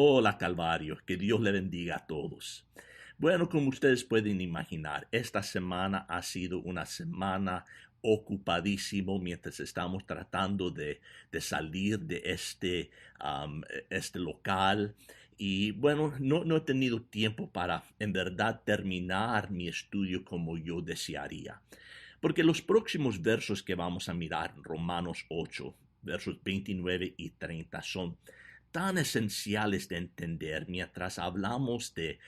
Hola Calvario, que Dios le bendiga a todos. Bueno, como ustedes pueden imaginar, esta semana ha sido una semana ocupadísimo mientras estamos tratando de salir de este local. Y bueno, no he tenido tiempo para en verdad terminar mi estudio como yo desearía. Porque los próximos versos que vamos a mirar, Romanos 8, versos 29 y 30, son tan esenciales de entender mientras hablamos de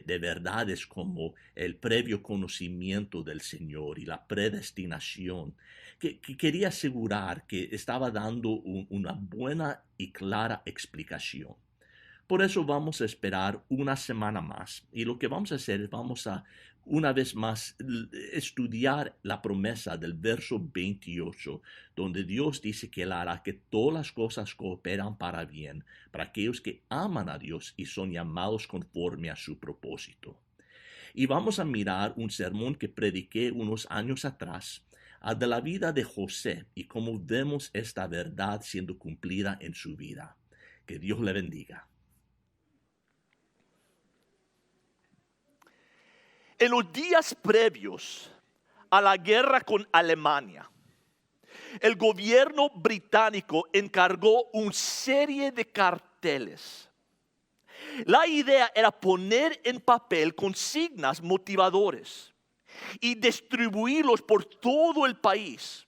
verdades como el previo conocimiento del Señor y la predestinación, que quería asegurar que estaba dando una buena y clara explicación. Por eso vamos a esperar una semana más y lo que vamos a hacer es vamos a una vez más estudiar la promesa del verso 28, donde Dios dice que Él hará que todas las cosas cooperan para bien para aquellos que aman a Dios y son llamados conforme a su propósito. Y vamos a mirar un sermón que prediqué unos años atrás de la vida de José y cómo vemos esta verdad siendo cumplida en su vida. Que Dios le bendiga. En los días previos a la guerra con Alemania, el gobierno británico encargó una serie de carteles. La idea era poner en papel consignas motivadores y distribuirlos por todo el país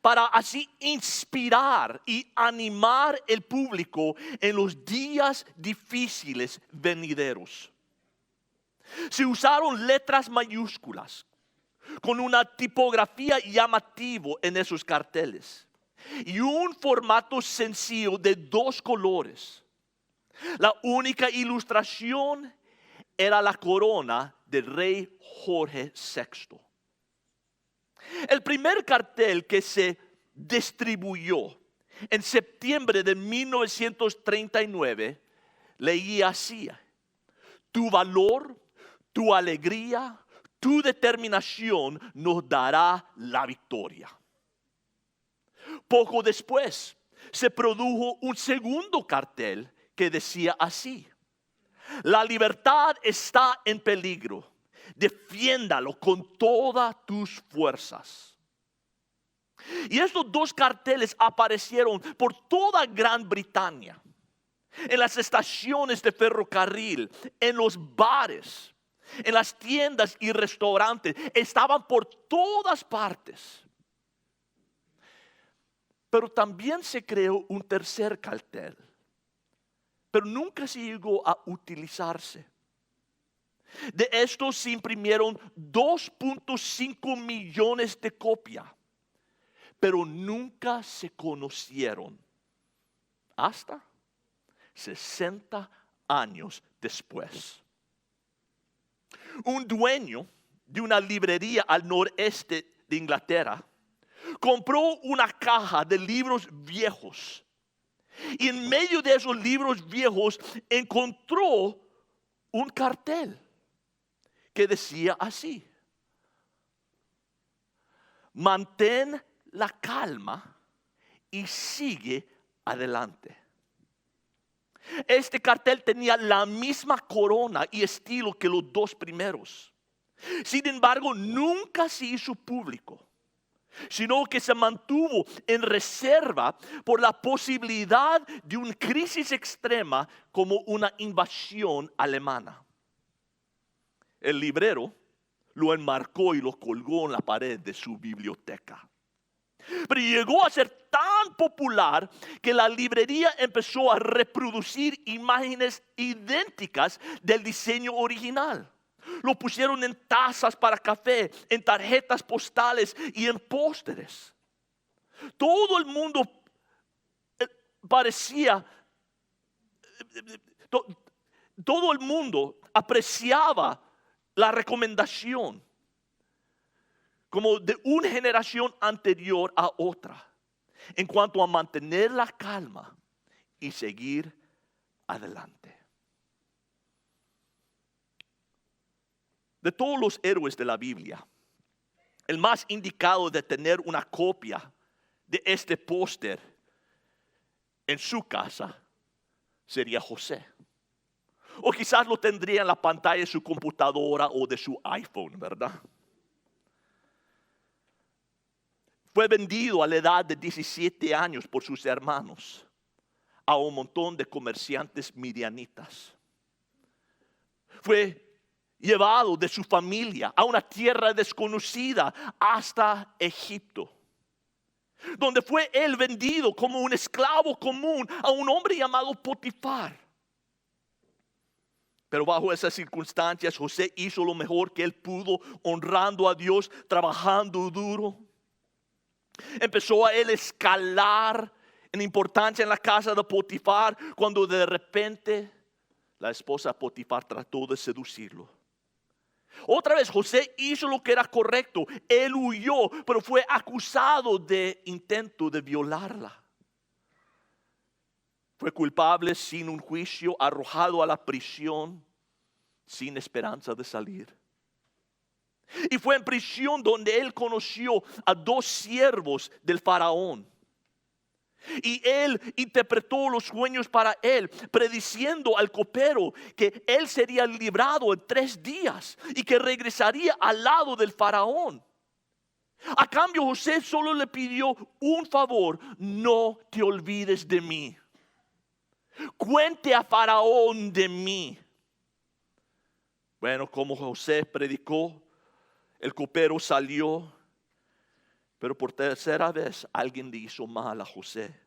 para así inspirar y animar el público en los días difíciles venideros. Se usaron letras mayúsculas con una tipografía llamativa en esos carteles y un formato sencillo de 2 colores. La única ilustración era la corona del rey Jorge VI. El primer cartel que se distribuyó en septiembre de 1939 leía así: tu valor, tu alegría, tu determinación nos dará la victoria. Poco después se produjo un segundo cartel que decía así: la libertad está en peligro, defiéndalo con todas tus fuerzas. Y estos 2 carteles aparecieron por toda Gran Bretaña, en las estaciones de ferrocarril, en los bares, en las tiendas y restaurantes. Estaban por todas partes. Pero también se creó un tercer cartel, pero nunca se llegó a utilizarse. De estos se imprimieron 2.5 millones de copias, pero nunca se conocieron hasta 60 años después. Un dueño de una librería al noreste de Inglaterra compró una caja de libros viejos y en medio de esos libros viejos encontró un cartel que decía así: mantén la calma y sigue adelante. Este cartel tenía la misma corona y estilo que los 2 primeros. Sin embargo, nunca se hizo público, sino que se mantuvo en reserva por la posibilidad de una crisis extrema como una invasión alemana. El librero lo enmarcó y lo colgó en la pared de su biblioteca. Pero llegó a ser tan popular que la librería empezó a reproducir imágenes idénticas del diseño original. Lo pusieron en tazas para café, en tarjetas postales y en pósteres. Todo el mundo todo el mundo apreciaba la recomendación, como de una generación anterior a otra, en cuanto a mantener la calma y seguir adelante. De todos los héroes de la Biblia, el más indicado de tener una copia de este póster en su casa sería José. O quizás lo tendría en la pantalla de su computadora o de su iPhone, ¿verdad? Fue vendido a la edad de 17 años por sus hermanos a un montón de comerciantes midianitas. Fue llevado de su familia a una tierra desconocida hasta Egipto, donde fue él vendido como un esclavo común a un hombre llamado Potifar. Pero bajo esas circunstancias José hizo lo mejor que él pudo, honrando a Dios, trabajando duro. Empezó a él escalar en importancia en la casa de Potifar, cuando de repente la esposa de Potifar trató de seducirlo. Otra vez José hizo lo que era correcto. Él huyó, pero fue acusado de intento de violarla. Fue culpable sin un juicio, arrojado a la prisión sin esperanza de salir. Y fue en prisión donde él conoció a 2 siervos del faraón. Y él interpretó los sueños para él, prediciendo al copero que él sería librado en 3 días y que regresaría al lado del faraón. A cambio, José solo le pidió un favor: no te olvides de mí. Cuente a faraón de mí. Bueno, como José predicó, el copero salió. Pero por tercera vez alguien le hizo mal a José.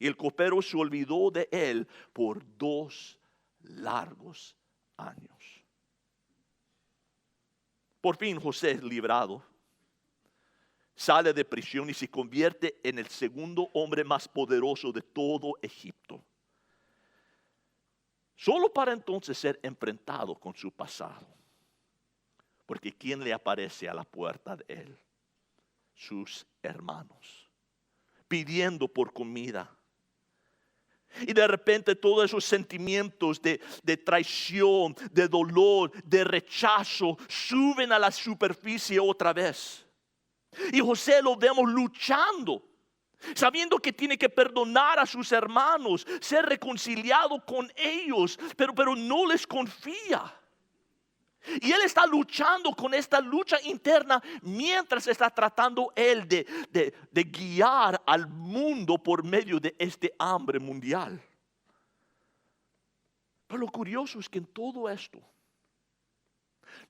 Y el copero se olvidó de él por 2 largos años. Por fin José es librado. Sale de prisión y se convierte en el segundo hombre más poderoso de todo Egipto. Solo para entonces ser enfrentado con su pasado. Porque ¿quién le aparece a la puerta de él? Sus hermanos, pidiendo por comida. Y de repente todos esos sentimientos de traición, de dolor, de rechazo suben a la superficie otra vez. Y José lo vemos luchando, sabiendo que tiene que perdonar a sus hermanos, ser reconciliado con ellos, pero no les confía. Y él está luchando con esta lucha interna mientras está tratando él de guiar al mundo por medio de este hambre mundial. Pero lo curioso es que en todo esto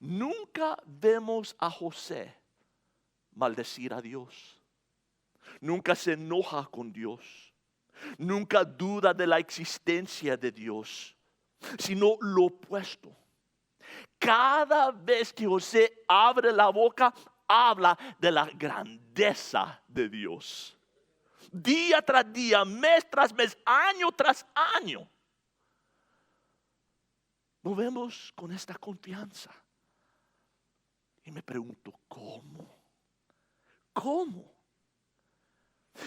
nunca vemos a José maldecir a Dios. Nunca se enoja con Dios. Nunca duda de la existencia de Dios, sino lo opuesto. Cada vez que José abre la boca, habla de la grandeza de Dios. Día tras día, mes tras mes, año tras año. Lo vemos con esta confianza. Y me pregunto, ¿cómo? ¿Cómo?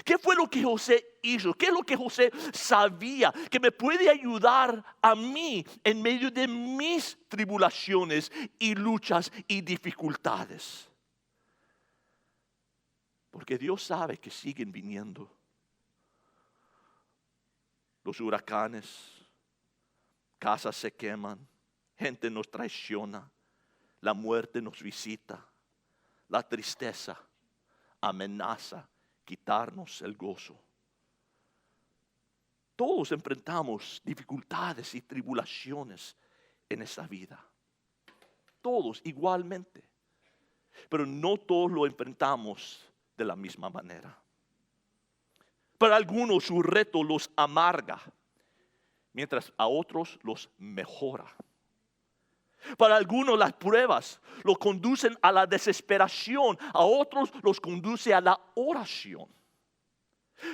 ¿Qué fue lo que José hizo? ¿Qué es lo que José sabía que me puede ayudar a mí en medio de mis tribulaciones y luchas y dificultades? Porque Dios sabe que siguen viniendo los huracanes, casas se queman, gente nos traiciona, la muerte nos visita, la tristeza amenaza quitarnos el gozo. Todos enfrentamos dificultades y tribulaciones en esta vida. Todos igualmente. Pero no todos lo enfrentamos de la misma manera. Para algunos su reto los amarga, mientras a otros los mejora. Para algunos las pruebas los conducen a la desesperación, a otros los conduce a la oración.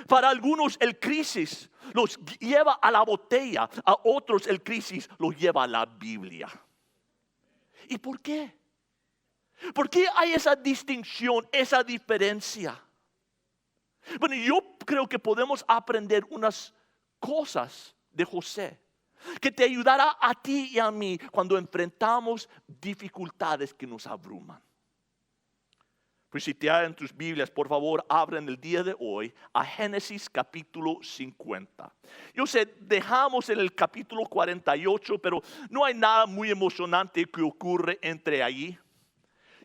Para algunos el crisis los lleva a la botella, a otros el crisis los lleva a la Biblia. ¿Y por qué? ¿Por qué hay esa distinción, esa diferencia? Bueno, yo creo que podemos aprender unas cosas de José que te ayudará a ti y a mí cuando enfrentamos dificultades que nos abruman. Pues si te en tus Biblias, por favor, abren el día de hoy a Génesis capítulo 50. Yo sé, dejamos en el capítulo 48, pero no hay nada muy emocionante que ocurre entre allí.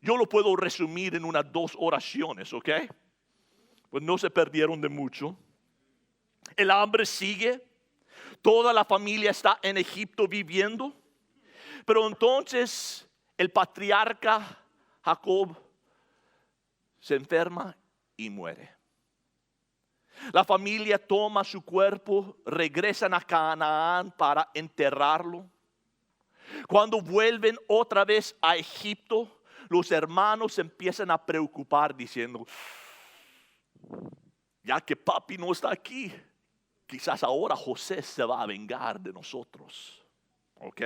Yo lo puedo resumir en unas 2 oraciones, ¿ok? Pues no se perdieron de mucho. El hambre sigue. Toda la familia está en Egipto viviendo. Pero entonces el patriarca Jacob se enferma y muere. La familia toma su cuerpo, regresan a Canaán para enterrarlo. Cuando vuelven otra vez a Egipto, los hermanos se empiezan a preocupar diciendo, ya que papi no está aquí, quizás ahora José se va a vengar de nosotros. ¿Ok?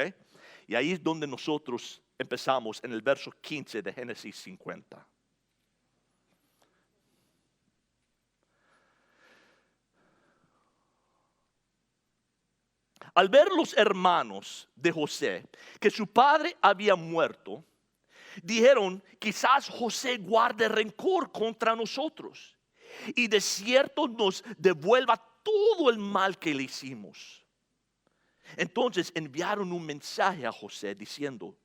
Y ahí es donde nosotros empezamos en el verso 15 de Génesis 50. Al ver los hermanos de José que su padre había muerto, dijeron, quizás José guarde rencor contra nosotros y de cierto nos devuelva todo el mal que le hicimos. Entonces enviaron un mensaje a José diciendo,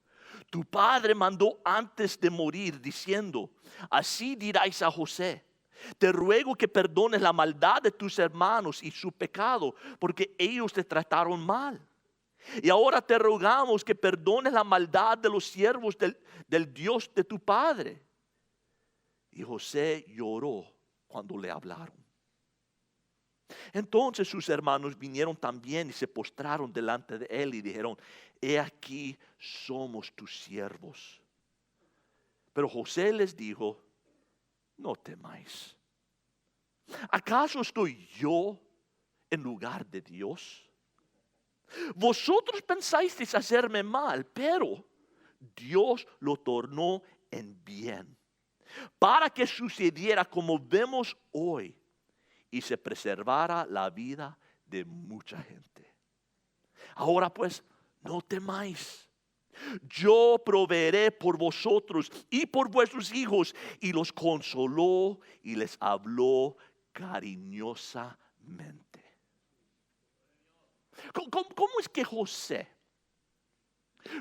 tu padre mandó antes de morir diciendo, así diráis a José, te ruego que perdones la maldad de tus hermanos y su pecado, porque ellos te trataron mal. Y ahora te rogamos que perdones la maldad de los siervos del Dios de tu padre. Y José lloró cuando le hablaron. Entonces sus hermanos vinieron también y se postraron delante de él y dijeron, he aquí somos tus siervos. Pero José les dijo, no temáis. ¿Acaso estoy yo en lugar de Dios? Vosotros pensasteis hacerme mal, pero Dios lo tornó en bien, para que sucediera como vemos hoy y se preservara la vida de mucha gente. Ahora pues, no temáis. Yo proveeré por vosotros y por vuestros hijos. Y los consoló y les habló cariñosamente. ¿Cómo es que José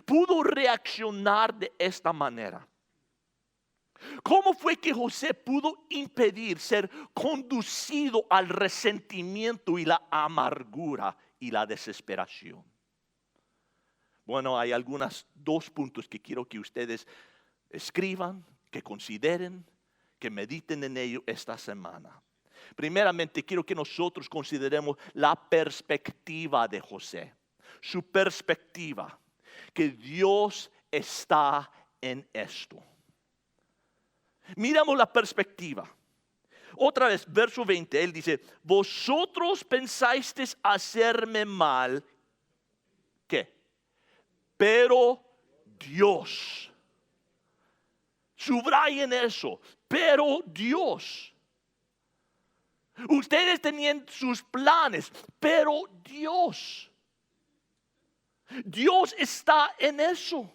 pudo reaccionar de esta manera? ¿Cómo fue que José pudo impedir ser conducido al resentimiento y la amargura y la desesperación? Bueno, hay algunos 2 puntos que quiero que ustedes escriban, que consideren, que mediten en ello esta semana. Primeramente, quiero que nosotros consideremos la perspectiva de José. Su perspectiva, que Dios está en esto. Miramos la perspectiva. Otra vez, verso 20, él dice, vosotros pensasteis hacerme mal. ¿Qué? Pero Dios. Subrayen eso. Pero Dios. Ustedes tenían sus planes, pero Dios. Dios está en eso.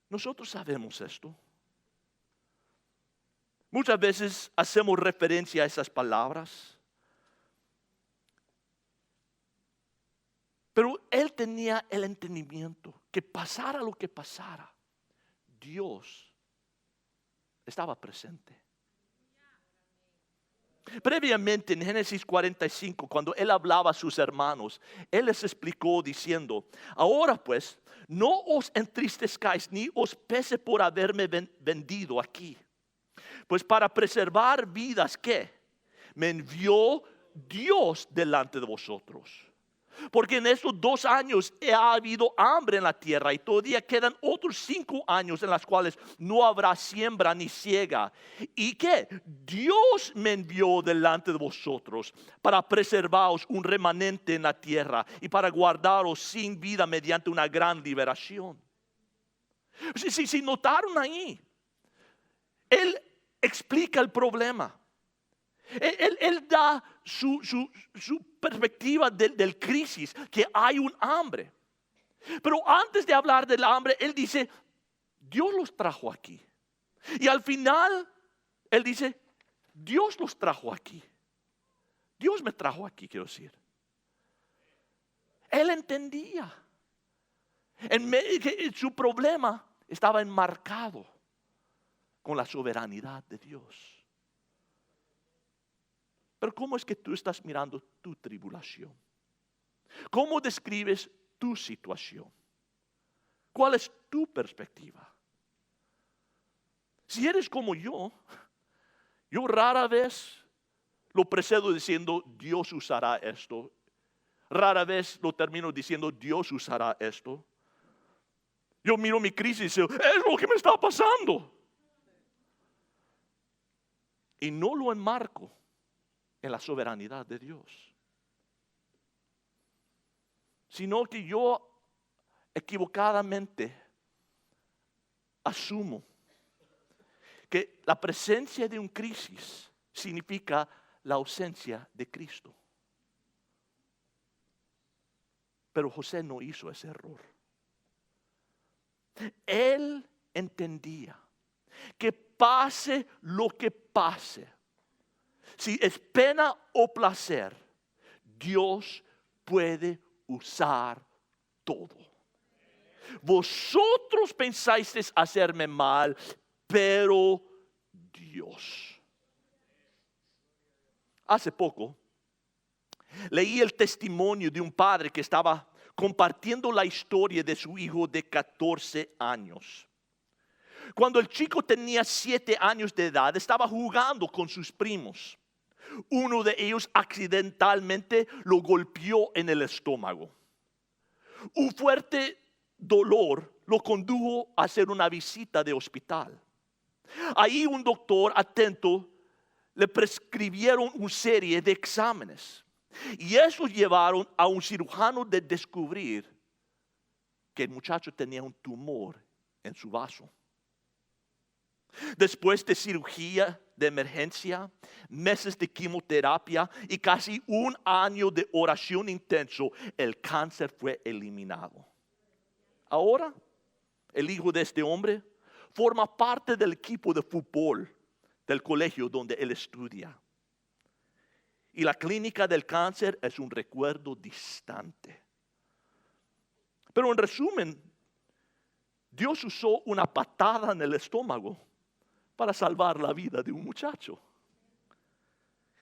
Nosotros sabemos esto. Muchas veces hacemos referencia a esas palabras. Pero él tenía el entendimiento que pasara lo que pasara, Dios estaba presente. Previamente en Génesis 45, cuando él hablaba a sus hermanos, él les explicó diciendo, ahora pues, no os entristezcáis ni os pese por haberme vendido aquí. Pues para preservar vidas, ¿qué? Me envió Dios delante de vosotros. Porque en estos 2 años ha habido hambre en la tierra y todavía quedan otros 5 años en los cuales no habrá siembra ni siega. ¿Y qué? Dios me envió delante de vosotros para preservaros un remanente en la tierra y para guardaros sin vida mediante una gran liberación. Si notaron ahí, él explica el problema. Él da su perspectiva del crisis, que hay un hambre. Pero antes de hablar del hambre, él dice, Dios los trajo aquí. Y al final, él dice, Dios los trajo aquí. Dios me trajo aquí, quiero decir. Él entendía. Su problema estaba enmarcado con la soberanía de Dios. Pero ¿cómo es que tú estás mirando tu tribulación? ¿Cómo describes tu situación? ¿Cuál es tu perspectiva? Si eres como yo rara vez lo precedo diciendo Dios usará esto. Rara vez lo termino diciendo Dios usará esto. Yo miro mi crisis y digo, es lo que me está pasando. Y no lo enmarco en la soberanía de Dios. Sino que yo equivocadamente asumo que la presencia de una crisis significa la ausencia de Cristo. Pero José no hizo ese error. Él entendía que pase lo que pase, si es pena o placer, Dios puede usar todo. Vosotros pensáis hacerme mal, pero Dios. Hace poco leí el testimonio de un padre que estaba compartiendo la historia de su hijo de 14 años. Cuando el chico tenía 7 años de edad, estaba jugando con sus primos. Uno de ellos accidentalmente lo golpeó en el estómago. Un fuerte dolor lo condujo a hacer una visita de hospital. Ahí un doctor atento le prescribieron una serie de exámenes. Y eso llevaron a un cirujano de descubrir que el muchacho tenía un tumor en su vaso. Después de cirugía de emergencia, meses de quimioterapia y casi 1 año de oración intenso, el cáncer fue eliminado. Ahora, el hijo de este hombre forma parte del equipo de fútbol del colegio donde él estudia. Y la clínica del cáncer es un recuerdo distante. Pero en resumen, Dios usó una patada en el estómago para salvar la vida de un muchacho.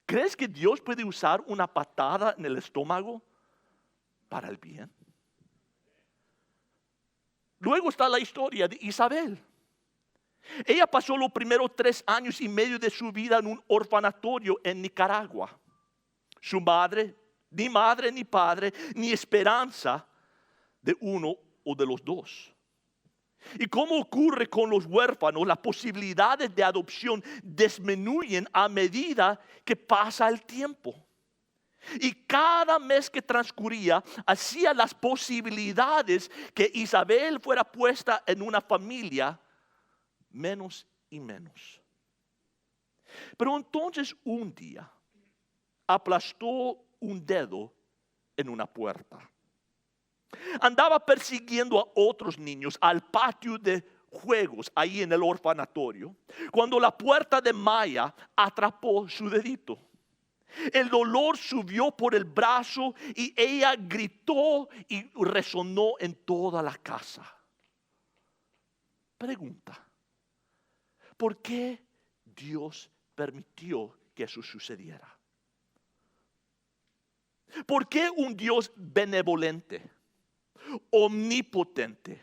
¿Crees que Dios puede usar una patada en el estómago para el bien? Luego está la historia de Isabel. Ella pasó los primeros 3 años y medio de su vida en un orfanatorio en Nicaragua. Su madre ni padre, ni esperanza de uno o de los dos. Y como ocurre con los huérfanos, las posibilidades de adopción disminuyen a medida que pasa el tiempo. Y cada mes que transcurría, hacía las posibilidades que Isabel fuera puesta en una familia menos y menos. Pero entonces un día aplastó un dedo en una puerta. Andaba persiguiendo a otros niños al patio de juegos ahí en el orfanatorio, cuando la puerta de malla atrapó su dedito. El dolor subió por el brazo y ella gritó y resonó en toda la casa. Pregunta: ¿por qué Dios permitió que eso sucediera? ¿Por qué un Dios benevolente, omnipotente,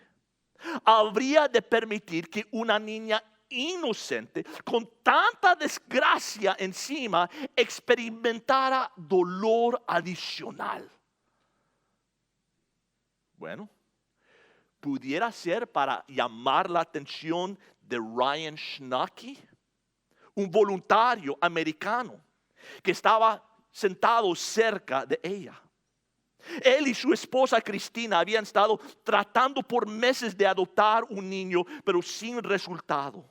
habría de permitir que una niña inocente, con tanta desgracia encima, experimentara dolor adicional? Bueno, pudiera ser para llamar la atención de Ryan Schnacke, un voluntario americano que estaba sentado cerca de ella. Él y su esposa Cristina habían estado tratando por meses de adoptar un niño, pero sin resultado.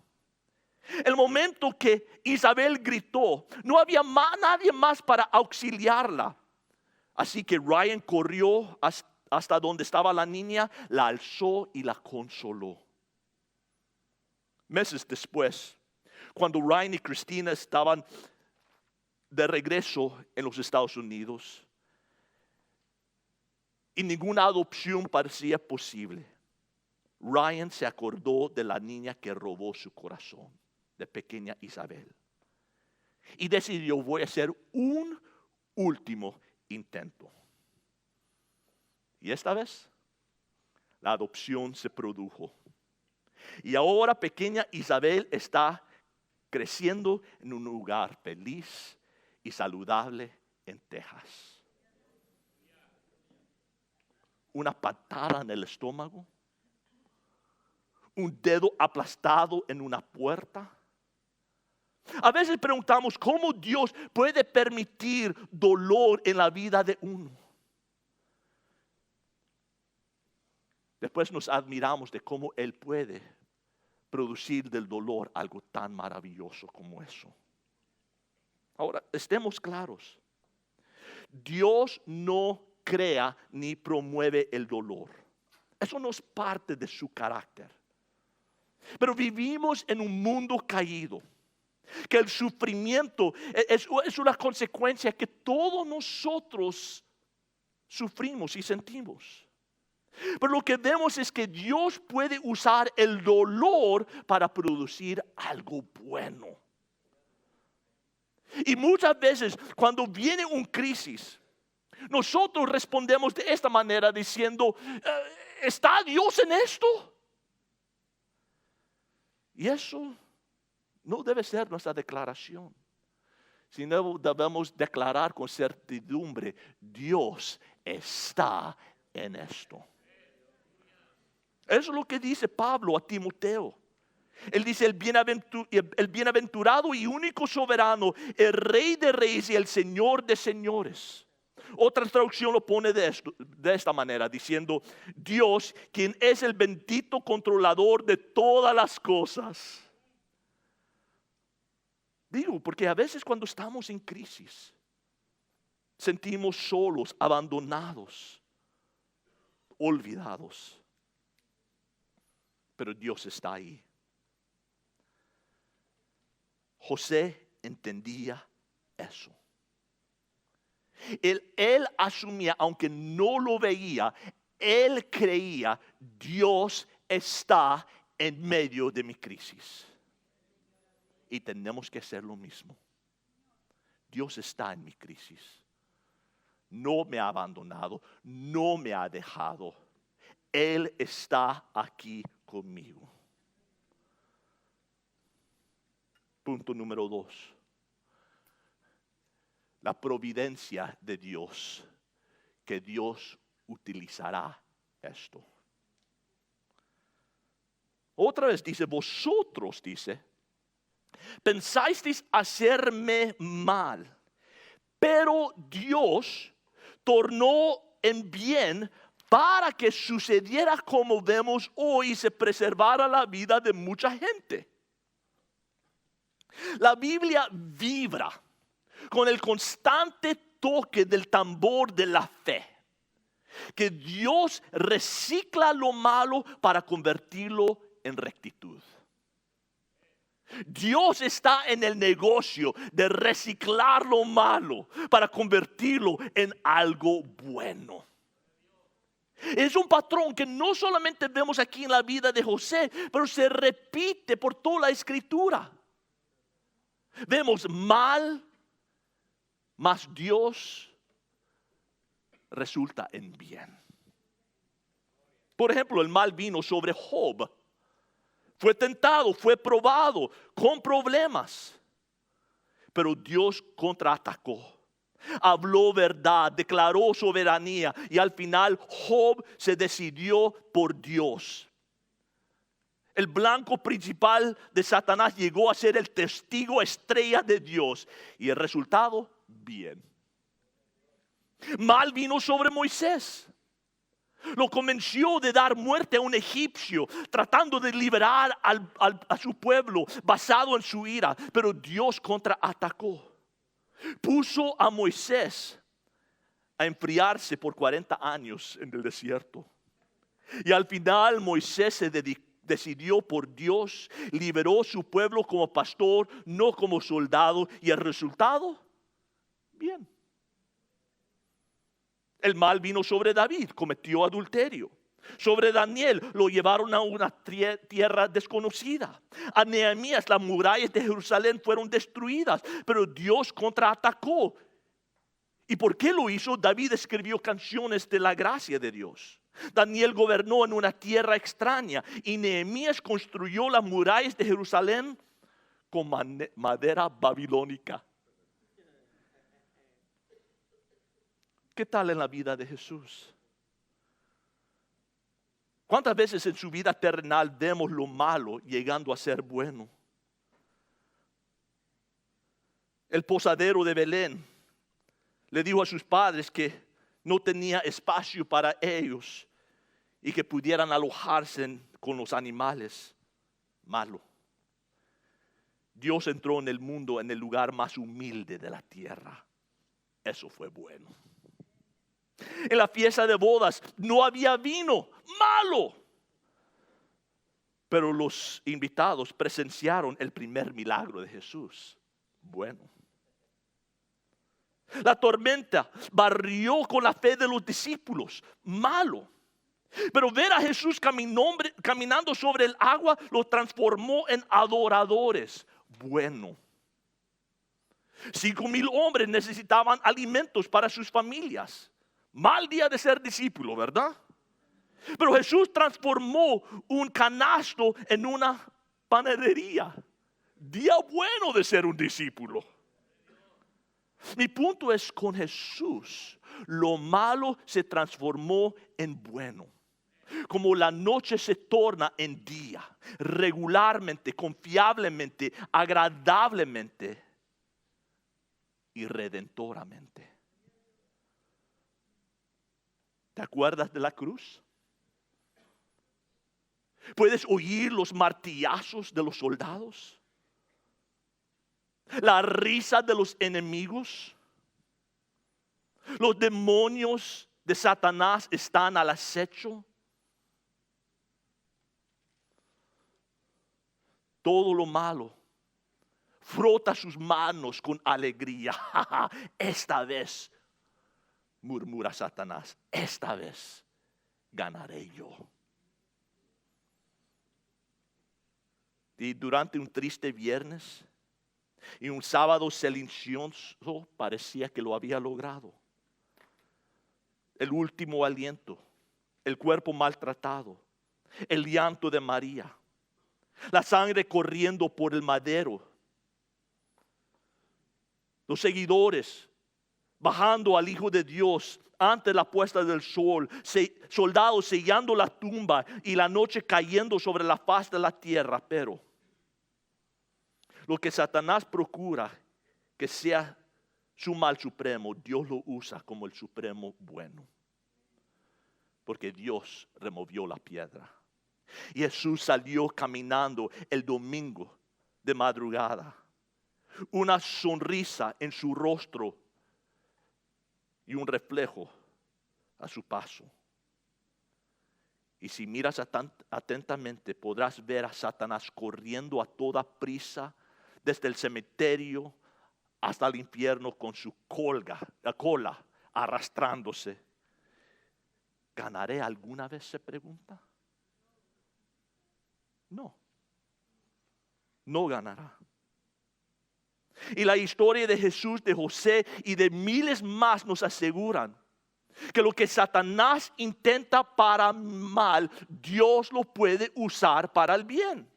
El momento que Isabel gritó, no había nadie más para auxiliarla. Así que Ryan corrió hasta donde estaba la niña, la alzó y la consoló. Meses después, cuando Ryan y Christina estaban de regreso en los Estados Unidos y ninguna adopción parecía posible, Ryan se acordó de la niña que robó su corazón, de pequeña Isabel, y decidió: voy a hacer un último intento. Y esta vez la adopción se produjo. Y ahora pequeña Isabel está creciendo en un lugar feliz y saludable en Texas. Una patada en el estómago, un dedo aplastado en una puerta. A veces preguntamos cómo Dios puede permitir dolor en la vida de uno. Después nos admiramos de cómo Él puede producir del dolor algo tan maravilloso como eso. Ahora, estemos claros. Dios no crea ni promueve el dolor. Eso no es parte de su carácter. Pero vivimos en un mundo caído, que el sufrimiento es una consecuencia que todos nosotros sufrimos y sentimos. Pero lo que vemos es que Dios puede usar el dolor para producir algo bueno. Y muchas veces cuando viene una crisis, nosotros respondemos de esta manera diciendo: ¿está Dios en esto? Y eso no debe ser nuestra declaración, sino debemos declarar con certidumbre: Dios está en esto. Eso es lo que dice Pablo a Timoteo. Él dice: el bienaventurado y único soberano, el Rey de reyes y el Señor de señores. Otra traducción lo pone de esta manera, diciendo: Dios, quien es el bendito controlador de todas las cosas. Digo, porque a veces cuando estamos en crisis, sentimos solos, abandonados, olvidados. Pero Dios está ahí. José entendía eso. Él asumía, aunque no lo veía, él creía: Dios está en medio de mi crisis. Y tenemos que hacer lo mismo. Dios está en mi crisis. No me ha abandonado, no me ha dejado. Él está aquí conmigo. Punto número 2. La providencia de Dios, que Dios utilizará esto. Otra vez dice: vosotros, dice, pensasteis hacerme mal, pero Dios tornó en bien para que sucediera como vemos hoy y se preservara la vida de mucha gente. La Biblia vibra con el constante toque del tambor de la fe, que Dios recicla lo malo para convertirlo en rectitud. Dios está en el negocio de reciclar lo malo para convertirlo en algo bueno. Es un patrón que no solamente vemos aquí en la vida de José, pero se repite por toda la escritura. Vemos mal, mas Dios resulta en bien. Por ejemplo, el mal vino sobre Job. Fue tentado, fue probado, con problemas. Pero Dios contraatacó. Habló verdad, declaró soberanía y al final Job se decidió por Dios. El blanco principal de Satanás llegó a ser el testigo estrella de Dios y el resultado, bien. Mal vino sobre Moisés. Lo convenció de dar muerte a un egipcio, tratando de liberar a su pueblo basado en su ira, pero Dios contraatacó. Puso a Moisés a enfriarse por 40 años en el desierto. Y al final Moisés se decidió por Dios, liberó su pueblo como pastor, no como soldado. Y el resultado, bien. El mal vino sobre David, cometió adulterio. Sobre Daniel lo llevaron a una tierra desconocida. A Nehemías las murallas de Jerusalén fueron destruidas, pero Dios contraatacó. ¿Y por qué lo hizo? David escribió canciones de la gracia de Dios. Daniel gobernó en una tierra extraña y Nehemías construyó las murallas de Jerusalén con madera babilónica. ¿Qué tal en la vida de Jesús? ¿Cuántas veces en su vida terrenal vemos lo malo llegando a ser bueno? El posadero de Belén le dijo a sus padres que no tenía espacio para ellos y que pudieran alojarse con los animales. Malo. Dios entró en el mundo en el lugar más humilde de la tierra. Eso fue bueno. En la fiesta de bodas no había vino. Malo. Pero los invitados presenciaron el primer milagro de Jesús. Bueno. La tormenta barrió con la fe de los discípulos. Malo. Pero ver a Jesús caminando sobre el agua lo transformó en adoradores. Bueno. 5,000 hombres necesitaban alimentos para sus familias. Mal día de ser discípulo, ¿verdad? Pero Jesús transformó un canasto en una panadería. Día bueno de ser un discípulo. Mi punto es, con Jesús, lo malo se transformó en bueno. Como la noche se torna en día, regularmente, confiablemente, agradablemente y redentoramente. ¿Te acuerdas de la cruz? ¿Puedes oír los martillazos de los soldados? La risa de los enemigos. Los demonios de Satanás están al acecho. Todo lo malo frota sus manos con alegría. Esta vez, murmura Satanás, esta vez ganaré yo. Y durante un triste viernes y un sábado silencioso, parecía que lo había logrado. El último aliento, el cuerpo maltratado, el llanto de María, la sangre corriendo por el madero, los seguidores bajando al Hijo de Dios antes de la puesta del sol, soldados sellando la tumba y la noche cayendo sobre la faz de la tierra. Pero lo que Satanás procura que sea su mal supremo, Dios lo usa como el supremo bueno. Porque Dios removió la piedra. Y Jesús salió caminando el domingo de madrugada. Una sonrisa en su rostro y un reflejo a su paso. Y si miras atentamente, podrás ver a Satanás corriendo a toda prisa desde el cementerio hasta el infierno con su cola arrastrándose. ¿Ganaré alguna vez? Se pregunta. No ganará. Y la historia de Jesús, de José y de miles más nos aseguran que lo que Satanás intenta para mal, Dios lo puede usar para el bien.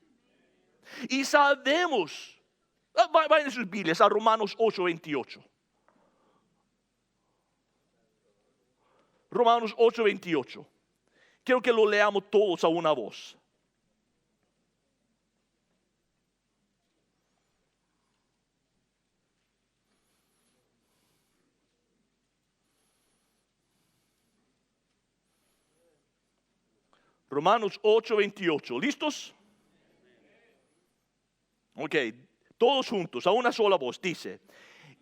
Y sabemos, vayan en sus Biblias a Romanos 8:28. Romanos 8:28. Quiero que lo leamos todos a una voz. Romanos 8:28. ¿Listos? Ok, todos juntos, a una sola voz. Dice,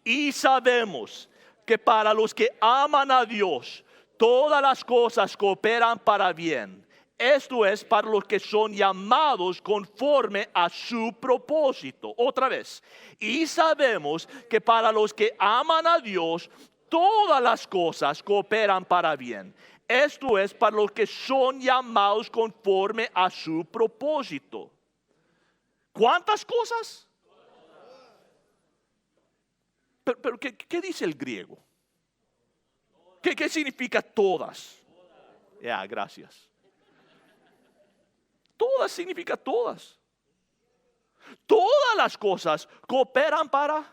y sabemos que para los que aman a Dios, todas las cosas cooperan para bien. Esto es para los que son llamados conforme a su propósito. Otra vez. Y sabemos que para los que aman a Dios, todas las cosas cooperan para bien. Esto es para los que son llamados conforme a su propósito. ¿Cuántas cosas? Pero ¿qué dice el griego? ¿Qué significa todas? Ya, gracias. Todas significa todas. Todas las cosas cooperan para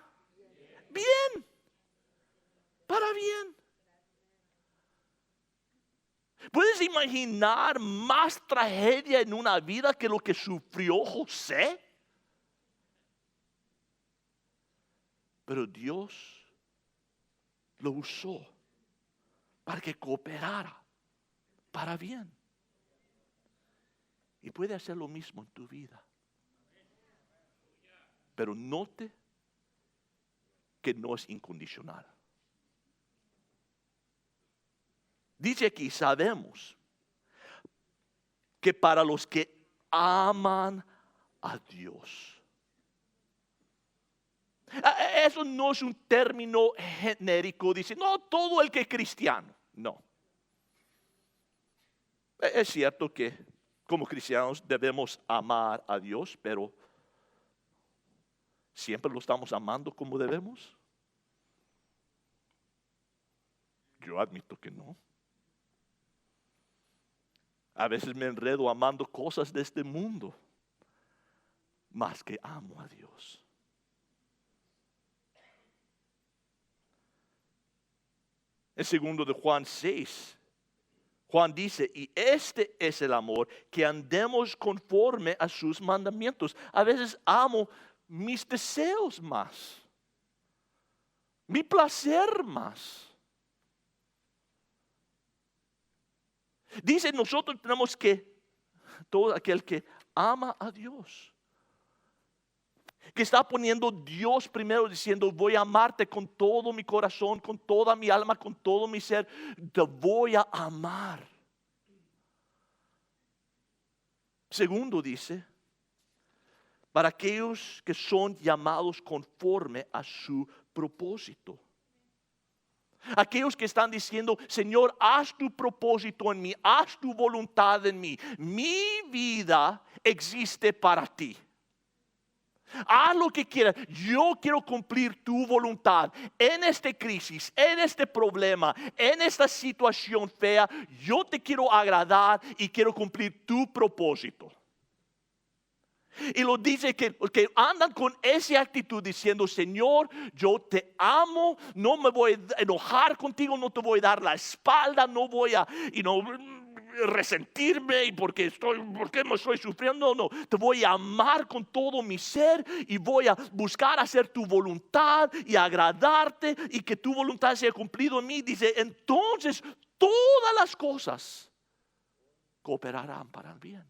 bien. Para bien. ¿Puedes imaginar más tragedia en una vida que lo que sufrió José? Pero Dios lo usó para que cooperara para bien. Y puede hacer lo mismo en tu vida. Pero note que no es incondicional. Dice aquí, sabemos que para los que aman a Dios. Eso no es un término genérico, dice, no todo el que es cristiano. No. Es cierto que como cristianos debemos amar a Dios, pero ¿siempre lo estamos amando como debemos? Yo admito que no. A veces me enredo amando cosas de este mundo más que amo a Dios. En 2 de Juan 6, Juan dice, y este es el amor, que andemos conforme a sus mandamientos. A veces amo mis deseos más, mi placer más. Dice, nosotros tenemos que, todo aquel que ama a Dios, que está poniendo Dios primero, diciendo, voy a amarte con todo mi corazón, con toda mi alma, con todo mi ser, te voy a amar. Segundo dice, para aquellos que son llamados conforme a su propósito. Aquellos que están diciendo, Señor, haz tu propósito en mí, haz tu voluntad en mí. Mi vida existe para ti. Haz lo que quieras. Yo quiero cumplir tu voluntad en esta crisis, en este problema, en esta situación fea. Yo te quiero agradar y quiero cumplir tu propósito. Y lo dice que andan con esa actitud diciendo, Señor, yo te amo, no me voy a enojar contigo, no te voy a dar la espalda, no voy a resentirme y porque me estoy sufriendo. No, te voy a amar con todo mi ser y voy a buscar hacer tu voluntad y agradarte y que tu voluntad sea cumplida en mí. Dice, entonces todas las cosas cooperarán para el bien.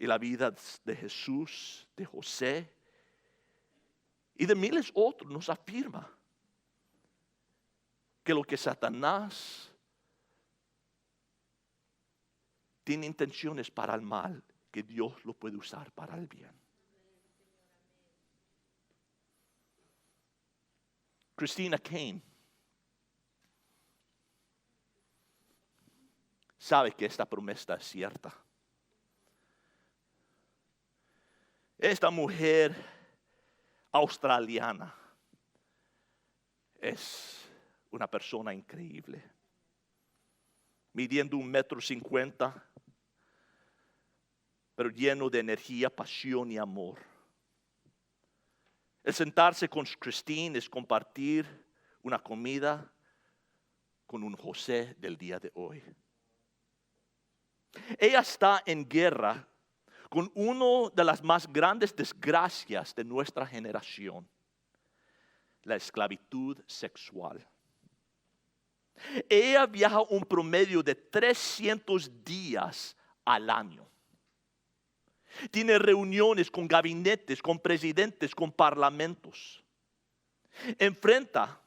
Y la vida de Jesús, de José y de miles otros nos afirma que lo que Satanás tiene intenciones para el mal, que Dios lo puede usar para el bien. Christina Kane sabe que esta promesa es cierta. Esta mujer australiana es una persona increíble, midiendo 1,50 m, pero lleno de energía, pasión y amor. El sentarse con Christine es compartir una comida con un José del día de hoy. Ella está en guerra con una de las más grandes desgracias de nuestra generación, la esclavitud sexual. Ella viaja un promedio de 300 días al año. Tiene reuniones con gabinetes, con presidentes, con parlamentos. enfrenta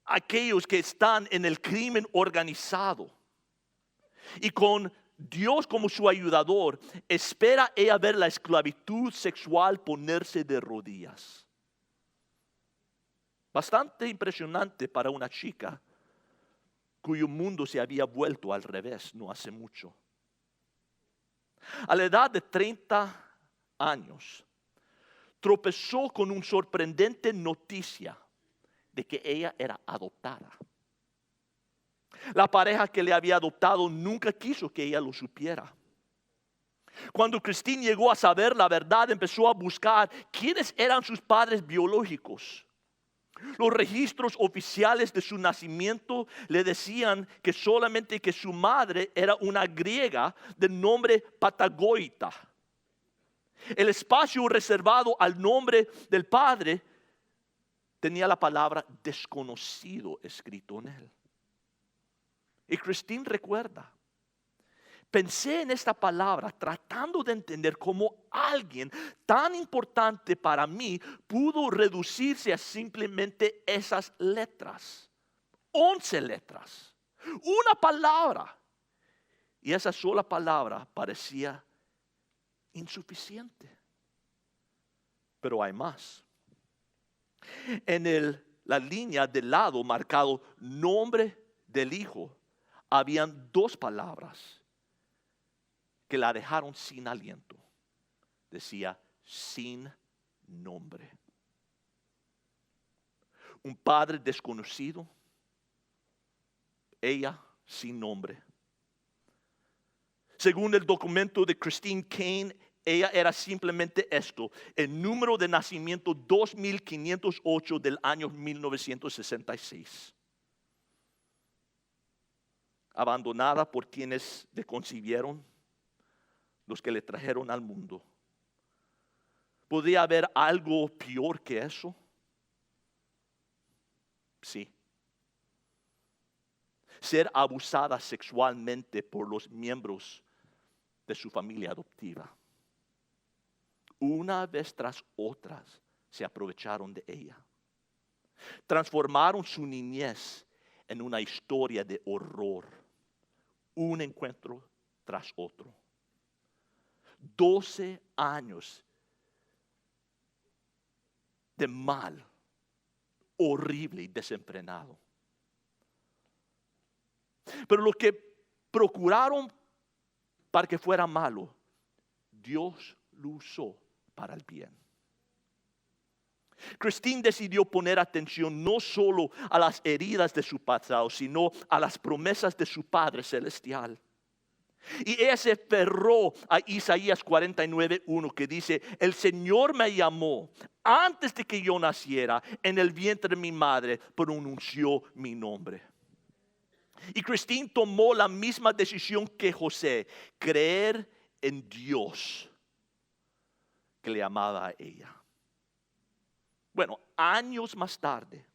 a aquellos que están en el crimen organizado. Y con Dios como su ayudador, espera ella ver la esclavitud sexual ponerse de rodillas. Bastante impresionante para una chica cuyo mundo se había vuelto al revés no hace mucho. A la edad de 30 años, tropezó con una sorprendente noticia de que ella era adoptada. La pareja que le había adoptado nunca quiso que ella lo supiera. Cuando Christine llegó a saber la verdad, empezó a buscar quiénes eran sus padres biológicos. Los registros oficiales de su nacimiento le decían que solamente que su madre era una griega de nombre Patagoita. El espacio reservado al nombre del padre tenía la palabra desconocido escrito en él. Y Christine recuerda, pensé en esta palabra tratando de entender cómo alguien tan importante para mí pudo reducirse a simplemente esas letras. 11 letras. Una palabra. Y esa sola palabra parecía insuficiente. Pero hay más. En la línea del lado marcado nombre del hijo, habían 2 palabras que la dejaron sin aliento. Decía, sin nombre. Un padre desconocido, ella sin nombre. Según el documento de Christine Kane, ella era simplemente esto, el número de nacimiento 2508 del año 1966. Abandonada por quienes le concibieron, los que le trajeron al mundo. ¿Podría haber algo peor que eso? Sí. Ser abusada sexualmente por los miembros de su familia adoptiva. Una vez tras otra se aprovecharon de ella. Transformaron su niñez en una historia de horror. Un encuentro tras otro. 12 años de mal, horrible y desenfrenado. Pero lo que procuraron para que fuera malo, Dios lo usó para el bien. Christine decidió poner atención no solo a las heridas de su pasado, sino a las promesas de su Padre Celestial. Y ella se aferró a Isaías 49:1 que dice, el Señor me llamó antes de que yo naciera, en el vientre de mi madre pronunció mi nombre. Y Christine tomó la misma decisión que José, creer en Dios que le amaba a ella. Bueno, años más tarde,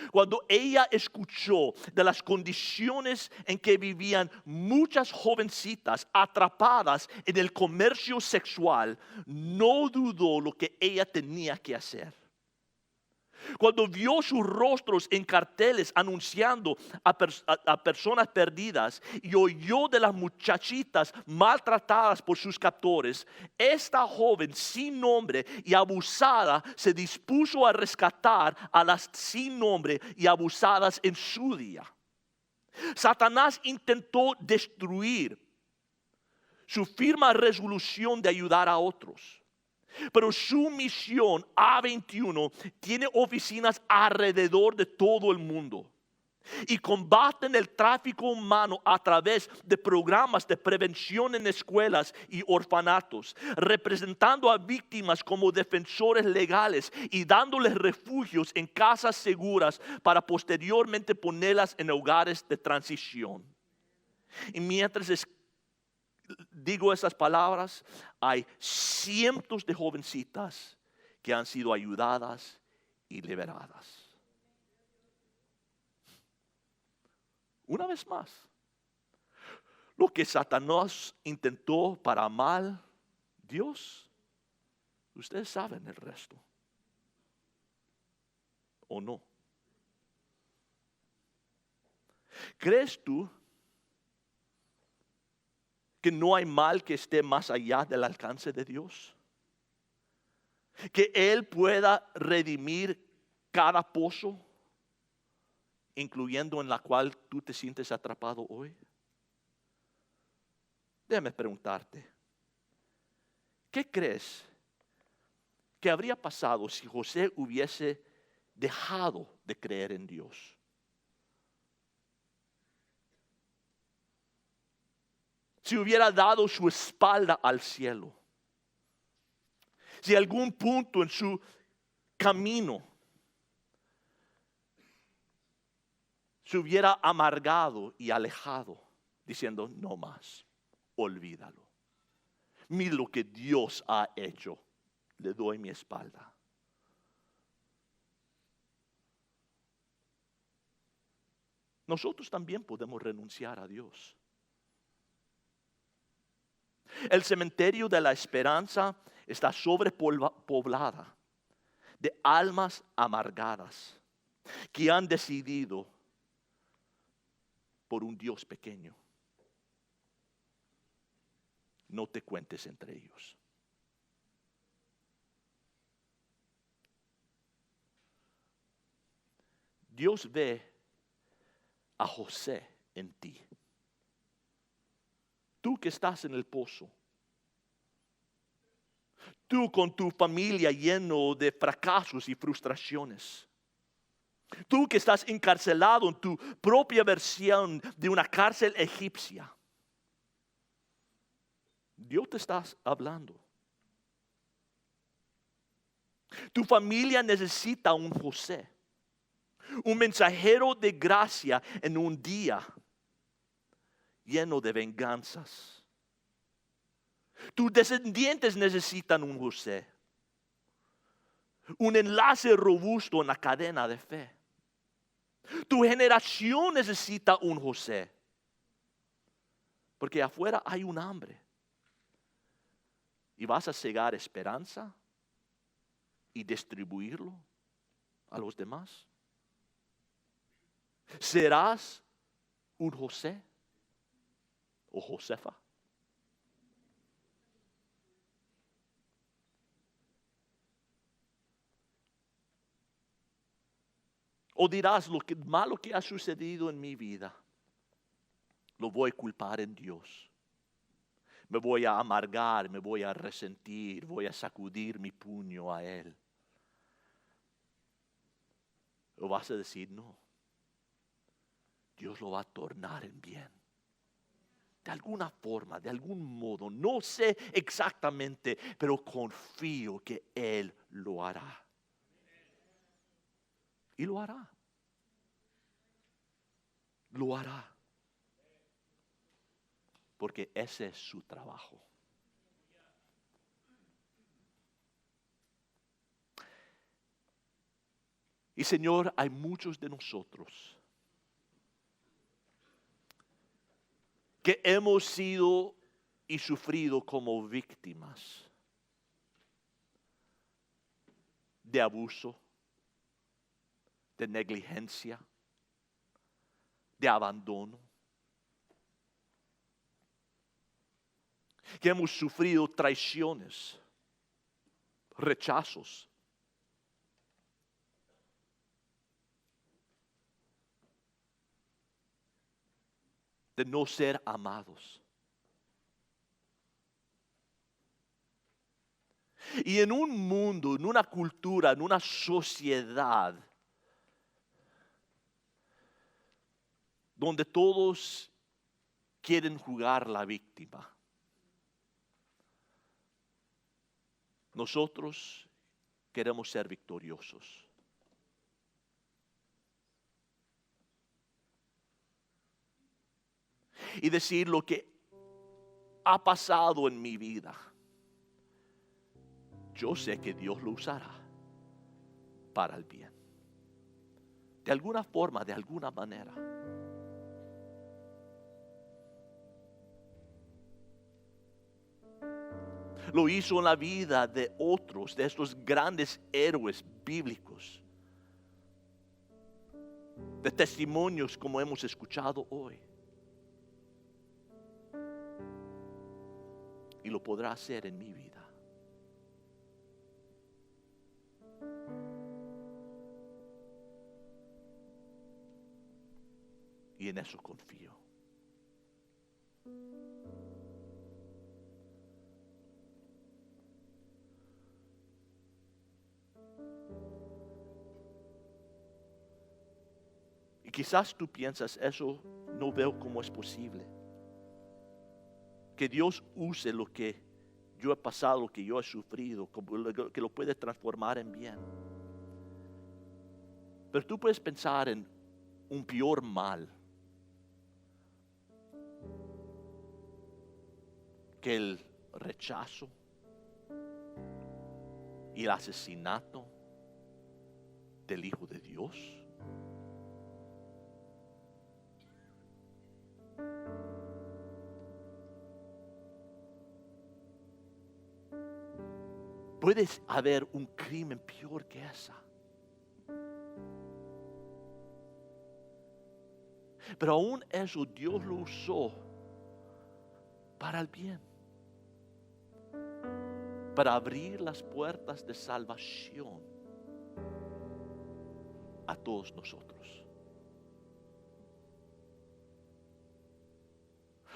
cuando ella escuchó de las condiciones en que vivían muchas jovencitas atrapadas en el comercio sexual, no dudó lo que ella tenía que hacer. Cuando vio sus rostros en carteles anunciando a personas perdidas y oyó de las muchachitas maltratadas por sus captores, esta joven sin nombre y abusada se dispuso a rescatar a las sin nombre y abusadas en su día. Satanás intentó destruir su firme resolución de ayudar a otros. Pero su misión A21 tiene oficinas alrededor de todo el mundo y combaten el tráfico humano a través de programas de prevención en escuelas y orfanatos, representando a víctimas como defensores legales y dándoles refugios en casas seguras para posteriormente ponerlas en hogares de transición. Y mientras digo esas palabras, hay cientos de jovencitas que han sido ayudadas y liberadas. Una vez más, lo que Satanás intentó para mal, Dios Ustedes saben el resto. ¿O no? ¿Crees tú que no hay mal que esté más allá del alcance de Dios? Que Él pueda redimir cada pozo, incluyendo en la cual tú te sientes atrapado hoy. Déjame preguntarte, ¿qué crees que habría pasado si José hubiese dejado de creer en Dios? Si hubiera dado su espalda al cielo. Si algún punto en su camino se hubiera amargado y alejado, diciendo, no más, olvídalo. Mira lo que Dios ha hecho, le doy mi espalda. Nosotros también podemos renunciar a Dios. El cementerio de la esperanza está sobrepoblada de almas amargadas que han decidido por un Dios pequeño. No te cuentes entre ellos. Dios ve a José en ti. Tú que estás en el pozo. Tú con tu familia lleno de fracasos y frustraciones. Tú que estás encarcelado en tu propia versión de una cárcel egipcia. Dios te está hablando. Tu familia necesita un José. Un mensajero de gracia en un día lleno de venganzas. Tus descendientes necesitan un José. Un enlace robusto en la cadena de fe. Tu generación necesita un José. Porque afuera hay un hambre. Y vas a cegar esperanza y distribuirlo a los demás. ¿Serás un José o Josefa? O dirás, lo malo que ha sucedido en mi vida, lo voy a culpar en Dios. Me voy a amargar, me voy a resentir, voy a sacudir mi puño a Él. O vas a decir, no, Dios lo va a tornar en bien. De alguna forma, de algún modo, no sé exactamente, pero confío que Él lo hará. Y lo hará. Lo hará. Porque ese es su trabajo. Y Señor, hay muchos de nosotros que hemos sido y sufrido como víctimas de abuso, de negligencia, de abandono. Que hemos sufrido traiciones, rechazos. De no ser amados. Y en un mundo, en una cultura, en una sociedad donde todos quieren jugar la víctima, nosotros queremos ser victoriosos. Y decir lo que ha pasado en mi vida. Yo sé que Dios lo usará para el bien. De alguna forma, de alguna manera. Lo hizo en la vida de otros, de estos grandes héroes bíblicos, de testimonios como hemos escuchado hoy. Y lo podrá hacer en mi vida. Y en eso confío. Y quizás tú piensas, eso no veo cómo es posible. Que Dios use lo que yo he pasado, lo que yo he sufrido, que lo puede transformar en bien. Pero tú puedes pensar en un peor mal que el rechazo y el asesinato del Hijo de Dios. Puede haber un crimen peor que esa. Pero aún eso Dios lo usó para el bien. Para abrir las puertas de salvación a todos nosotros.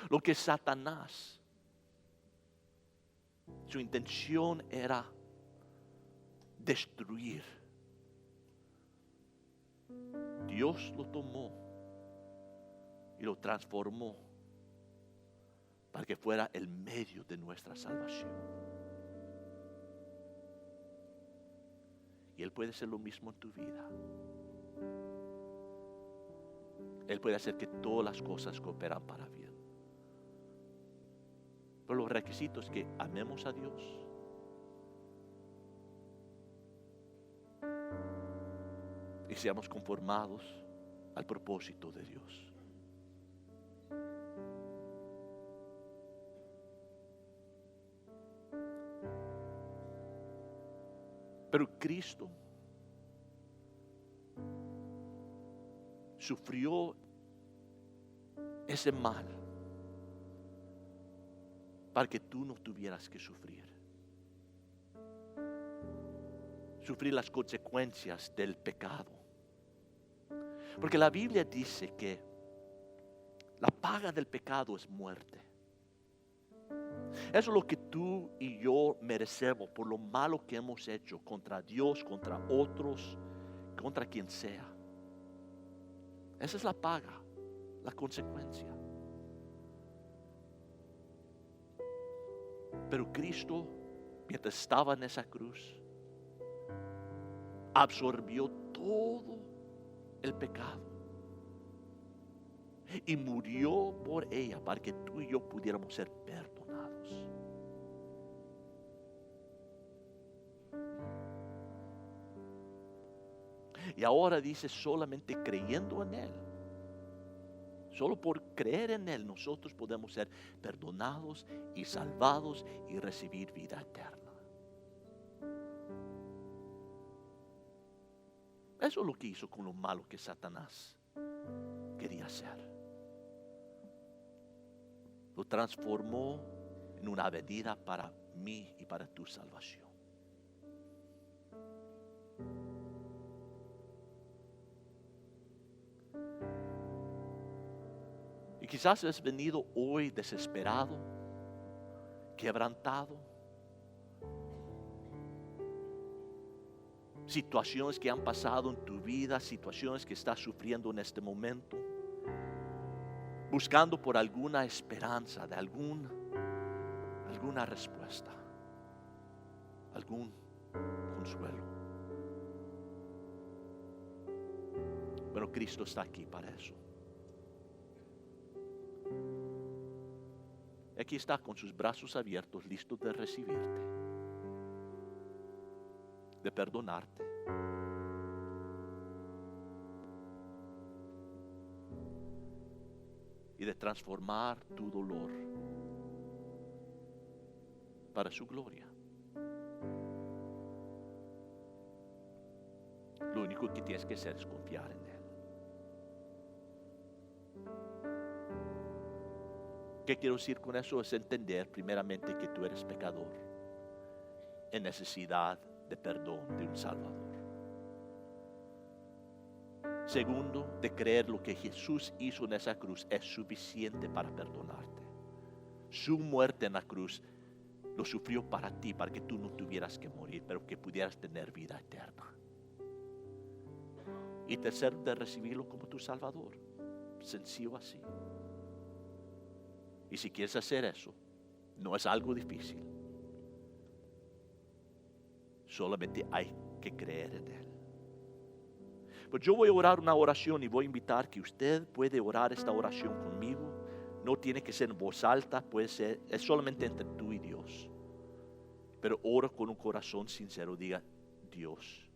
Lo que Satanás, su intención era destruir. Dios lo tomó y lo transformó para que fuera el medio de nuestra salvación. Y Él puede hacer lo mismo en tu vida. Él puede hacer que todas las cosas cooperan para bien. Pero los requisitos es que amemos a Dios, y seamos conformados al propósito de Dios. Pero Cristo sufrió ese mal para que tú no tuvieras que sufrir. Sufrir las consecuencias del pecado. Porque la Biblia dice que la paga del pecado es muerte. Eso es lo que tú y yo merecemos por lo malo que hemos hecho contra Dios, contra otros, contra quien sea. Esa es la paga, la consecuencia. Pero Cristo, mientras estaba en esa cruz, absorbió todo el pecado y murió por ella para que tú y yo pudiéramos ser perdonados. Y ahora dice, solamente creyendo en Él, solo por creer en Él, nosotros podemos ser perdonados y salvados y recibir vida eterna. Eso es lo que hizo con lo malo que Satanás quería hacer. Lo transformó en una avenida para mí y para tu salvación. Y quizás has venido hoy desesperado, quebrantado. Situaciones que han pasado en tu vida, situaciones que estás sufriendo en este momento, buscando por alguna esperanza, de alguna respuesta, algún consuelo. Pero Cristo está aquí para eso. Aquí está con sus brazos abiertos, listo de recibirte, de perdonarte. Y de transformar tu dolor para su gloria. Lo único que tienes que hacer es confiar en Él. ¿Qué quiero decir con eso? Es entender primeramente que tú eres pecador en necesidad de perdón de un Salvador. Segundo, de creer lo que Jesús hizo en esa cruz es suficiente para perdonarte. Su muerte en la cruz lo sufrió para ti, para que tú no tuvieras que morir, pero que pudieras tener vida eterna. Y tercero, de recibirlo como tu Salvador. Sencillo así. Y si quieres hacer eso, no es algo difícil. Solamente hay que creer en Él. Pues yo voy a orar una oración y voy a invitar que usted puede orar esta oración conmigo. No tiene que ser en voz alta, puede ser, es solamente entre tú y Dios. Pero ora con un corazón sincero, diga: Dios,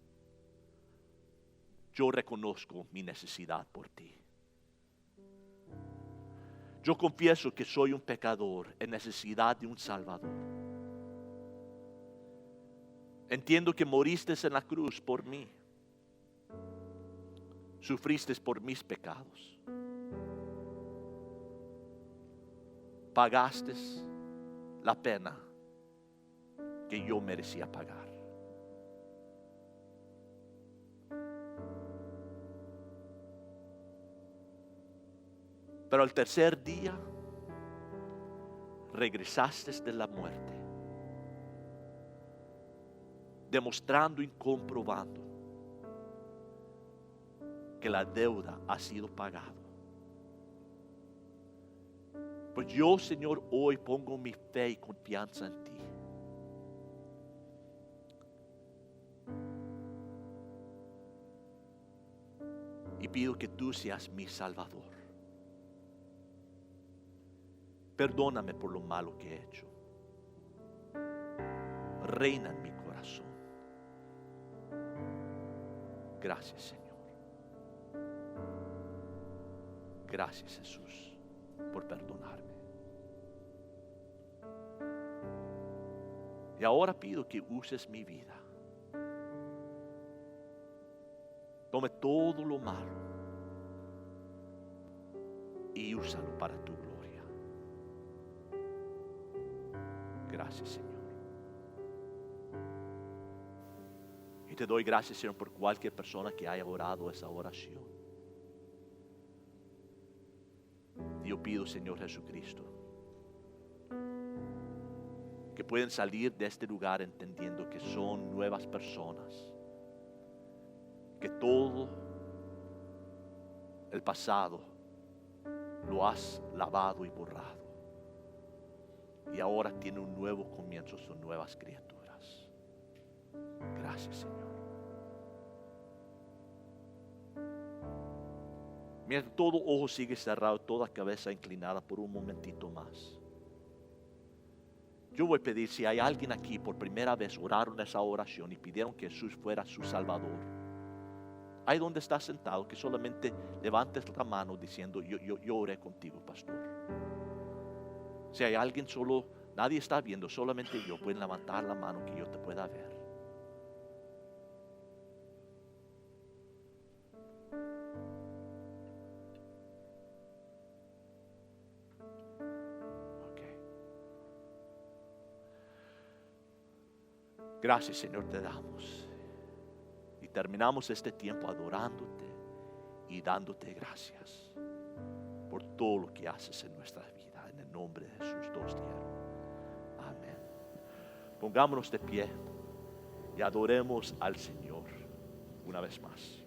yo reconozco mi necesidad por ti. Yo confieso que soy un pecador en necesidad de un Salvador. Entiendo que moriste en la cruz por mí. Sufriste por mis pecados. Pagaste la pena que yo merecía pagar. Pero al tercer día regresaste de la muerte, demostrando y comprobando que la deuda ha sido pagada. Pues yo, Señor, hoy pongo mi fe y confianza en ti. Y pido que tú seas mi Salvador. Perdóname por lo malo que he hecho. Reina en mi corazón. Gracias, Señor. Gracias, Jesús, por perdonarme. Y ahora pido que uses mi vida. Tome todo lo malo y úsalo para tu gloria. Gracias, Señor. Y te doy gracias, Señor, por cualquier persona que haya orado esa oración. Yo pido, Señor Jesucristo, que pueden salir de este lugar entendiendo que son nuevas personas, que todo el pasado lo has lavado y borrado, y ahora tiene un nuevo comienzo, son nuevas criaturas. Gracias, Señor. Mientras todo ojo sigue cerrado, toda cabeza inclinada por un momentito más. Yo voy a pedir, si hay alguien aquí por primera vez oraron esa oración y pidieron que Jesús fuera su Salvador, ahí donde estás sentado, que solamente levantes la mano diciendo: yo oré contigo, pastor. Si hay alguien solo, nadie está viendo, solamente yo, pueden levantar la mano que yo te pueda ver. Gracias, Señor, te damos. Y terminamos este tiempo adorándote y dándote gracias por todo lo que haces en nuestra vida. En el nombre de Jesús, todos dijeron amén. Pongámonos de pie y adoremos al Señor una vez más.